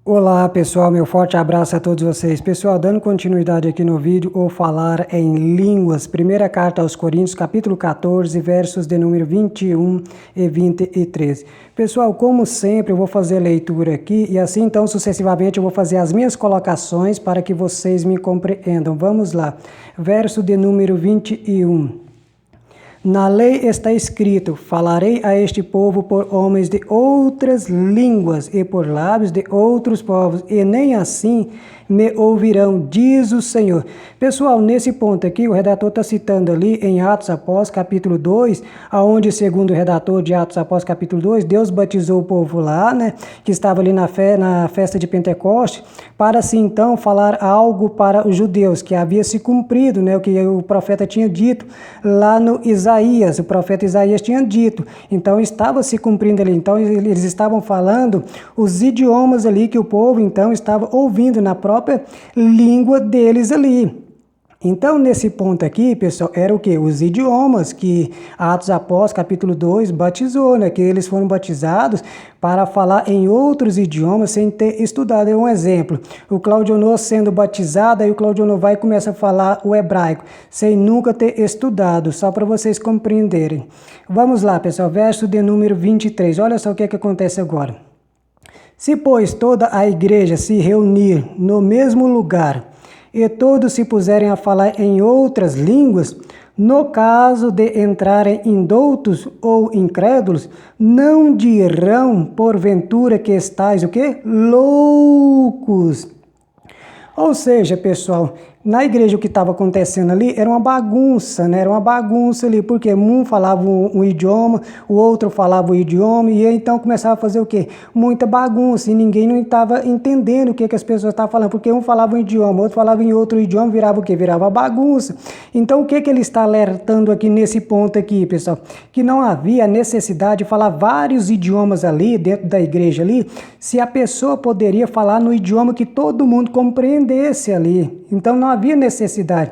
Olá pessoal, meu forte abraço a todos vocês. Pessoal, dando continuidade aqui no vídeo, vou falar em línguas. Primeira carta aos Coríntios, capítulo 14, versos de número 21 e 23. Pessoal, como sempre, eu vou fazer a leitura aqui e assim então sucessivamente eu vou fazer as minhas colocações para que vocês me compreendam. Vamos lá. Verso de número 21. Na lei está escrito: falarei a este povo por homens de outras línguas e por lábios de outros povos, e nem assim me ouvirão, diz o Senhor. Pessoal, nesse ponto aqui, o redator está citando ali em Atos Apóstolos, capítulo 2, aonde, segundo o redator de Atos Apóstolos, capítulo 2, Deus batizou o povo lá, né, que estava ali na festa de Pentecoste, para assim então falar algo para os judeus, que havia se cumprido, né, o que o profeta tinha dito lá no Isaías, o profeta Isaías tinha dito. Então estava se cumprindo ali, então eles estavam falando os idiomas ali que o povo então estava ouvindo na própria língua deles ali. Então, nesse ponto aqui, pessoal, era o que? Os idiomas que Atos Apóstolos, capítulo 2, batizou, né? Que eles foram batizados para falar em outros idiomas sem ter estudado. É um exemplo. O Claudionor sendo batizado, aí o Claudionor vai e começa a falar o hebraico, sem nunca ter estudado, só para vocês compreenderem. Vamos lá, pessoal, verso de número 23. Olha só o que é que acontece agora. Se, pois, toda a igreja se reunir no mesmo lugar e todos se puserem a falar em outras línguas, no caso de entrarem indoutos ou incrédulos, não dirão porventura que estáis o quê? Loucos. Ou seja, pessoal, na igreja o que estava acontecendo ali era uma bagunça, né? Era uma bagunça ali, porque um falava um idioma, o outro falava o idioma, e então começava a fazer o quê? Muita bagunça, e ninguém não estava entendendo o que as pessoas estavam falando, porque um falava um idioma, outro falava em outro idioma, virava o quê? Virava bagunça. Então o que ele está alertando aqui nesse ponto aqui, pessoal? Que não havia necessidade de falar vários idiomas ali, dentro da igreja ali, se a pessoa poderia falar no idioma que todo mundo compreendesse ali. Então não havia necessidade.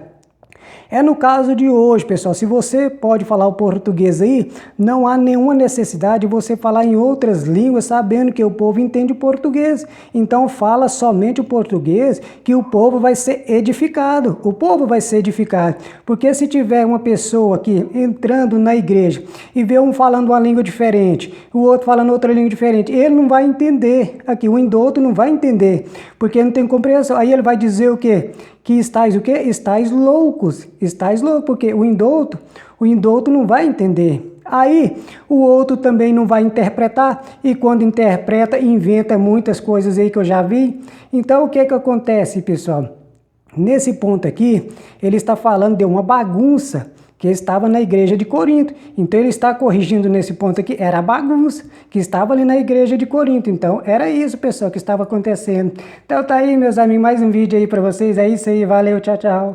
É no caso de hoje, pessoal, se você pode falar o português aí, não há nenhuma necessidade de você falar em outras línguas, sabendo que o povo entende o português. Então fala somente o português, que o povo vai ser edificado. O povo vai ser edificado. Porque se tiver uma pessoa aqui entrando na igreja e vê um falando uma língua diferente, o outro falando outra língua diferente, ele não vai entender. Aqui o indouto não vai entender, porque não tem compreensão. Aí ele vai dizer o quê? Que estáis o quê? Estáis loucos. Estáis loucos, porque o indouto não vai entender. Aí o outro também não vai interpretar, e quando interpreta, inventa muitas coisas aí que eu já vi. Então o que que acontece, pessoal? Nesse ponto aqui, ele está falando de uma bagunça que estava na igreja de Corinto. Então ele está corrigindo nesse ponto aqui, era a bagunça que estava ali na igreja de Corinto. Então era isso, pessoal, que estava acontecendo. Então tá aí, meus amigos, mais um vídeo aí para vocês. É isso aí, valeu, tchau, tchau.